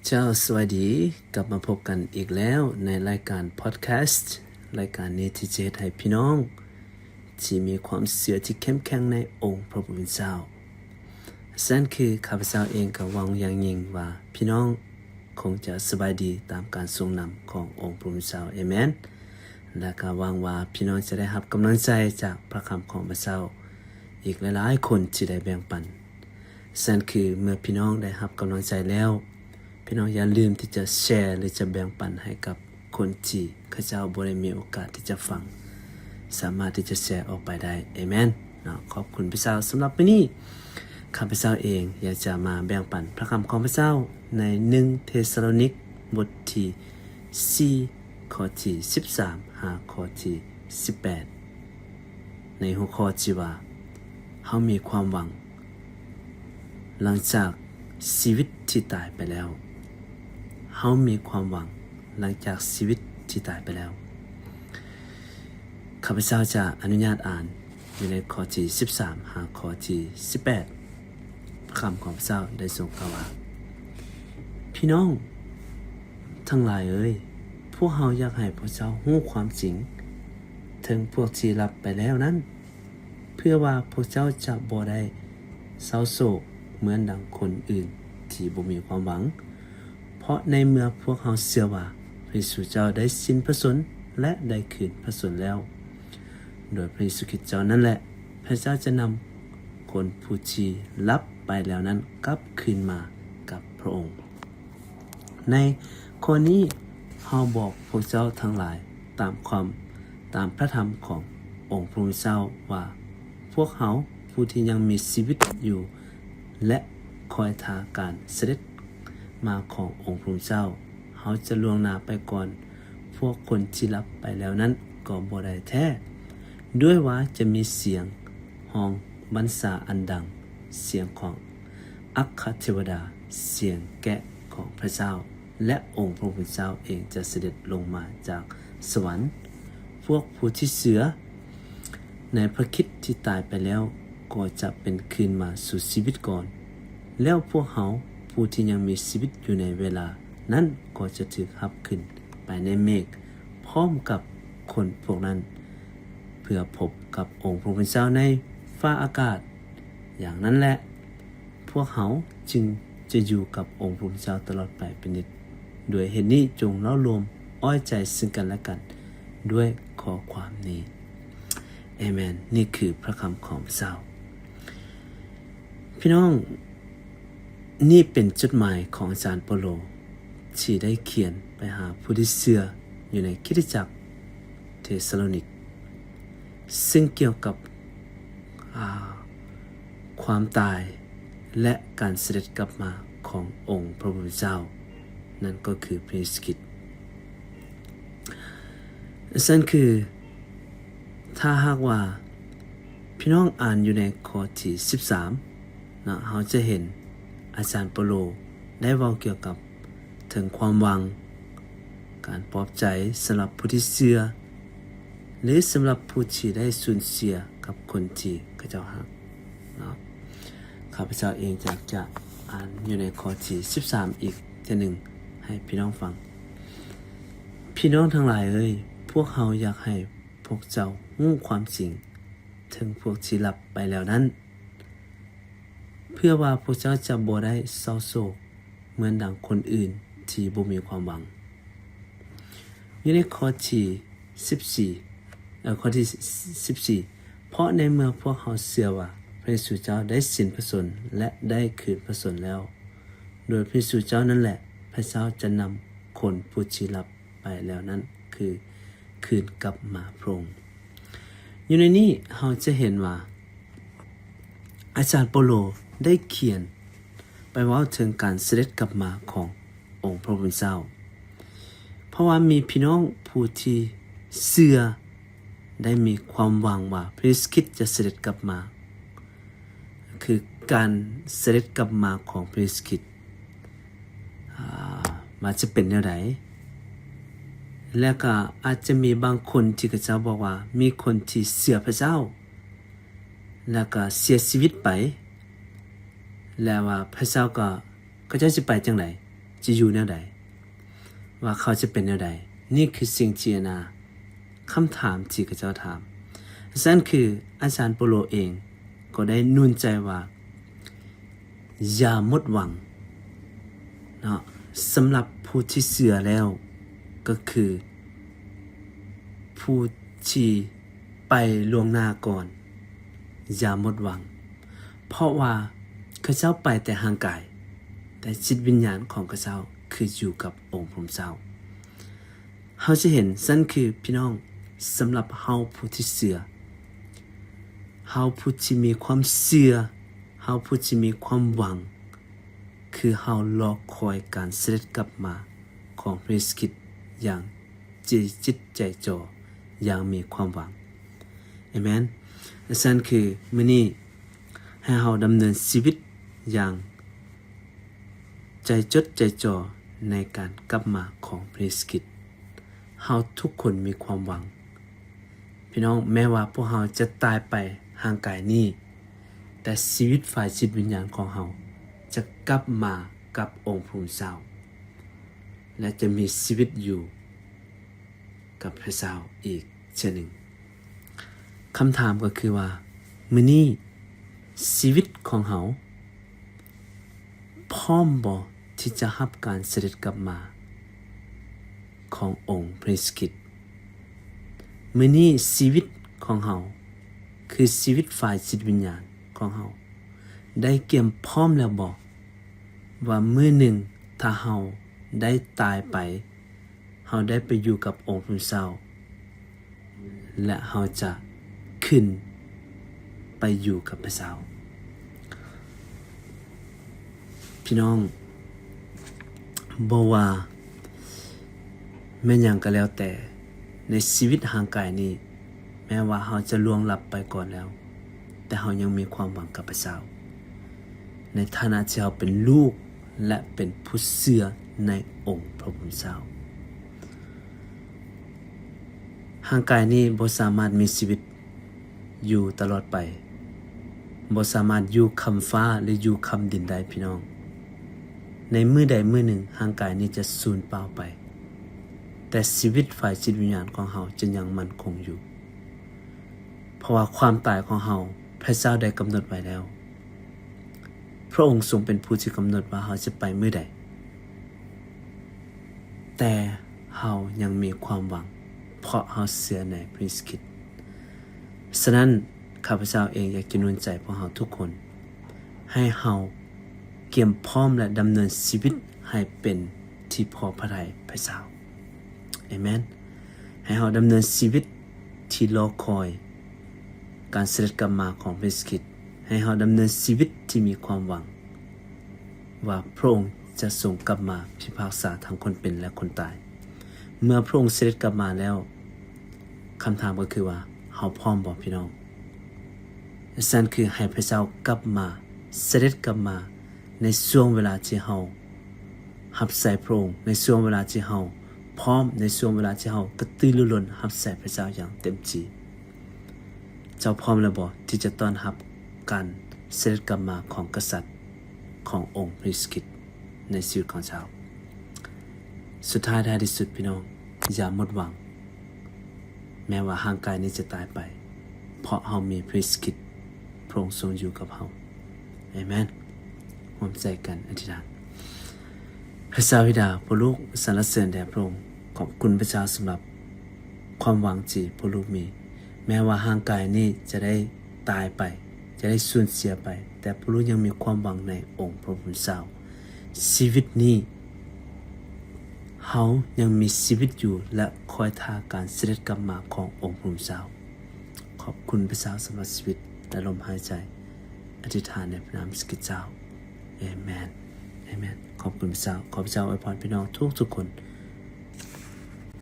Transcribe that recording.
เจ้าสวัสดีกลับมาพบกันอีกแล้วในรายการพอดแคสต์รายการนี้ที่จะให้พี่น้องที่มีความเชื่อที่เข้มแข็งในองค์พระผู้เป็นเจ้านั่นคือข้าพเจ้าเองก็หวังอย่างยิ่งว่าพี่น้องคงจะสบายดีตามการทรงนำขององค์พระผู้เป็นเจ้าเอเมนและก็หวังว่าพี่น้องจะได้รับกำลังใจจากพระคำของพระเจ้าอีกหลายๆคนที่ได้แบ่งปันนั่นคือเมื่อพี่น้องได้รับกำลังใจแล้วพี่น้องอย่าลืมที่จะแชร์หรือจะแบ่งปันให้กับคนที่เขาเจ้าบ่ได้มีโอกาสที่จะฟังสามารถที่จะแชร์ออกไปได้เอเมนเนาะขอบคุณพระเจ้าสำหรับวันนี้ข้าพเจ้าเองอยากจะมาแบ่งปันพระคำของพระเจ้าใน1เทสาโลนิกบทที่4ข้อที่13หาข้อที่18ในหัวข้อที่ว่าเฮามีความหวังหลังจากชีวิตที่ตายไปแล้วเฮามีความหวังหลังจากชีวิตที่ตายไปแล้วข้าพเจ้าจะอนุญาตอ่านอยู่ในข้อที่13หาข้อที่18คำของพระเจ้าได้ทรงกล่าวว่าพี่น้องทั้งหลายเอ้ยพวกเฮาอยากให้พระเจ้ารู้ความจริงถึงพวกที่หลับไปแล้วนั้นเพื่อว่าพวกเจ้าจะบ่ได้เศร้าโศกเหมือนดังคนอื่นที่บ่มีความหวังเพราะในเมื่อพวกเฮาเชื่อว่าพระเยซูเจ้าได้สิ้นพระชนม์และได้คืนพระชนม์แล้วโดยพระเยซูคริสต์เจ้านั่นแหละพระเจ้าจะนำคนผู้ที่ลับไปแล้วนั้นกลับคืนมากับพระองค์ในข้อนี้เฮาบอกพวกเจ้าทั้งหลายตามพระธรรมขององค์พระผู้เป็นเจ้าว่าพวกเฮาผู้ที่ยังมีชีวิตอยู่และคอยท่าการเสด็จมาขององค์พระผู้เป็นเจ้าเฮาจะล่วงหน้าไปก่อนพวกคนที่ลับไปแล้วนั้นก็บ่ได้แท้ด้วยว่าจะมีเสียงห้องบรรษาอันดังเสียงของอัคคเทวดาเสียงแกะของพระเจ้าและองค์พระผู้เป็นเจ้าเองจะเสด็จลงมาจากสวรรค์พวกผู้ที่เสือในพระคริสต์ที่ตายไปแล้วก็จะเป็นคืนมาสู่ชีวิตก่อนแล้วพวกเขาผู้ที่ยังมีชีวิตอยู่ในเวลานั้นก็จะถูกรับขึ้นไปในเมฆพร้อมกับคนพวกนั้นเพื่อพบกับองค์พระผู้เป็นเจ้าในฟ้าอากาศอย่างนั้นแหละพวกเขาจึงจะอยู่กับองค์พระผู้เป็นเจ้าตลอดไปเป็นนิจด้วยเหตุนี้จงเล่ารวมอ้อยใจซึ่งกันและกันด้วยข้อความนี้เอเมนนี่คือพระคำของพระเจ้าพี่น้องนี่เป็นจดหมายของอาจารย์เปาโลที่ได้เขียนไปหาผู้ที่เชื่ออยู่ในคริสตจักรเทสาโลนิกซึ่งเกี่ยวกับความตายและการเสด็จกลับมาขององค์พระผู้เป็นเจ้านั่นก็คือพระเยซูคริสต์นั่นคือถ้าหากว่าพี่น้องอ่านอยู่ในข้อที่13นะเราจะเห็นอาจารย์เปาโลได้เว้าเกี่ยวกับถึงความหวังการปลอบใจสำหรับผู้ที่เชื่อหรือสำหรับผู้ที่ได้สูญเสียกับคนที่เขาเจ้าฮักนะข้าพเจ้าเองอยากจะอ่านอยู่ในข้อที่13อีกทีหนึ่งให้พี่น้องฟังพี่น้องทั้งหลายเอ้ยพวกเราอยากให้พวกเจ้ารู้ความจริงถึงพวกที่หลับไปแล้วนั้นเพื่อว่าพวกเจ้าจะบ่ได้เศร้าโศกเหมือนดังคนอื่นที่บ่มีความหวังอยู่ในข้อที่14ข้อที่14เพราะในเมื่อพวกเขาเชื่อว่าพระเยซูเจ้าได้สิ้นพระชนม์และได้คืนพระชนม์แล้วโดยพระเยซูเจ้านั่นแหละพระเจ้าจะนำคนผู้ที่หลับไปแล้วนั้นคือคืนกลับมาพระองค์อยู่ในนี้เราจะเห็นว่าอาจารย์เปาโลได้เขียนไปว่าถึงการเสด็จกลับมาขององค์พระผู้เป็นเจ้าเพราะว่ามีพี่น้องผู้ที่เชื่อได้มีความหวังว่าพระเยซูคริสต์จะเสด็จกลับมาคือการเสด็จกลับมาของพระเยซูคริสต์มันจะเป็นแนวใดแล้วก็อาจจะมีบางคนที่เขาเจ้าบอกว่ามีคนที่เชื่อพระเจ้าแล้วก็เสียชีวิตไปแล้วว่าพระเจ้าก็จะสิไปจังได จะอยู่แนวใดว่าเขาจะเป็นแนวใดนี่คือสิ่งที่นาคำถามที่ข้าเจ้าถามฉะนั้นคืออาจารย์เปโลเองก็ได้นุ่นใจว่าอย่าหมดหวังเนาะสำหรับผู้ที่เชื่อแล้วก็คือผู้ที่ไปล่วงหน้าก่อนอย่าหมดหวังเพราะว่าข้าเจ้าไปแต่ห่างกายแต่จิตวิญญาณของข้าเจ้าคืออยู่กับองค์พระเจ้าเฮาจะเห็นนั่นคือพี่น้องสำหรับเฮาผู้ที่เชื่อเฮาผู้ที่มีความเชื่อเฮาผู้ที่มีความหวังคือเฮารอคอยการเสด็จกลับมาของพระเยซูคริสต์อย่างจิตใจจ่ออย่างมีความหวังอาเมนนั่นคือมื้อนี้ให้เฮาดำเนินชีวิตอย่างใจจดใจจ่อในการกลับมาของพระเยซูคริสต์เฮาทุกคนมีความหวังพี่น้องแม้ว่าพวกเฮาจะตายไปห่างกายนี้แต่ชีวิตฝ่ายจิตวิญญาณของเฮาจะกลับมากับองค์พระเจ้าและจะมีชีวิตอยู่กับพระเจ้าอีกเช่นหนึ่งคำถามก็คือว่ามื้อนี้ชีวิตของเฮาพร้อมบ่ที่จะรับการเสด็จกลับมาขององค์พระเยซูคริสต์มื้อนี้ชีวิตของเฮาคือชีวิตฝ่ายจิตวิญญาณของเฮาได้เตรียมพร้อมแล้วบ่ว่ามื้อหนึ่งถ้าเฮาได้ตายไปเฮาได้ไปอยู่กับองค์พระเจ้าและเฮาจะขึ้นไปอยู่กับพระเจ้าพี่น้องบ่ว่าแม้หยังก็แล้วแต่ในชีวิตห่างกายนี้แม้ว่าเฮาจะล่วงลับไปก่อนแล้วแต่เฮายังมีความหวังกับพระเจ้าในฐานะที่เฮาเป็นลูกและเป็นผู้เชื่อในองค์พระผู้เป็นเจ้าห่างกายนี้บ่สามารถมีชีวิตอยู่ตลอดไปบ่สามารถอยู่คำฟ้าหรืออยู่คำดินได้พี่น้องในมื้อใดมื้อหนึ่งห่างกายนี้จะสูญเปล่าไปแต่ชีวิตฝ่ายจิตวิญญาณของเฮาจะยังมั่นคงอยู่เพราะว่าความตายของเฮาพระเจ้าได้กำหนดไว้แล้วพระองค์ทรงเป็นผู้ที่กำหนดว่าเฮาจะไปมื้อใดแต่เฮายังมีความหวังเพราะเฮาเชื่อในพระเยซูคริสต์ฉะนั้นข้าพเจ้าเองอยากจะหนุนใจพวกเฮาทุกคนให้เฮาเตรียมพร้อมและดำเนินชีวิตให้เป็นที่พอพระทัยพระเจ้าอาเมนให้เฮาดำเนินชีวิตที่รอคอยการเสด็จกลับมาของพระเยซูคริสต์ให้เฮาดำเนินชีวิตที่มีความหวังว่าพระองค์จะทรงกลับมาพิพากษาทั้งคนเป็นและคนตายเมื่อพระองค์เสด็จกลับมาแล้วคำถามก็คือว่าเฮาพร้อมบ่พี่น้องนั่นคือให้พระเจ้ากลับมาเสด็จกลับมาในช่วงเวลาที่เฮารับใส่พระองค์ในช่วงเวลาที่เฮาพร้อมในช่วงเวลาที่เฮากระตือรือร้นรับใส่พระเจ้าอย่างเต็มที่เจ้าพร้อมแล้วบ่ที่จะต้อนรับการเสด็จกลับมาของกษัตริย์ขององค์พระเยซูคริสต์ในชีวิตของเจ้าสุดท้ายท้ายที่สุดพี่น้องอย่าหมดหวังแม้ว่าร่างกายนี้จะตายไปเพราะเฮามีพระเยซูคริสต์พระองค์ทรงอยู่กับเฮาอาเมนร่วมใจกันอธิษฐานพระเจ้าบิดาพระลูกสรรเสริญแด่พระองค์ขอบคุณพระเจ้าสำหรับความหวังที่พระลูกมีแม้ว่าร่างกายนี้จะได้ตายไปจะได้สูญเสียไปแต่พระลูกยังมีความหวังในองค์พระผู้เป็นเจ้าชีวิตนี้เฮายังมีชีวิตอยู่และคอยท่าการเสด็จกลับมาขององค์พระผู้เป็นเจ้าขอบคุณพระเจ้าสำหรับชีวิตและลมหายใจอธิษฐานในพระนามพระเจ้าอาเมนอาเมนขอบคุณพระเจ้าขอพระเจ้าอวยพรพี่น้องทุกคน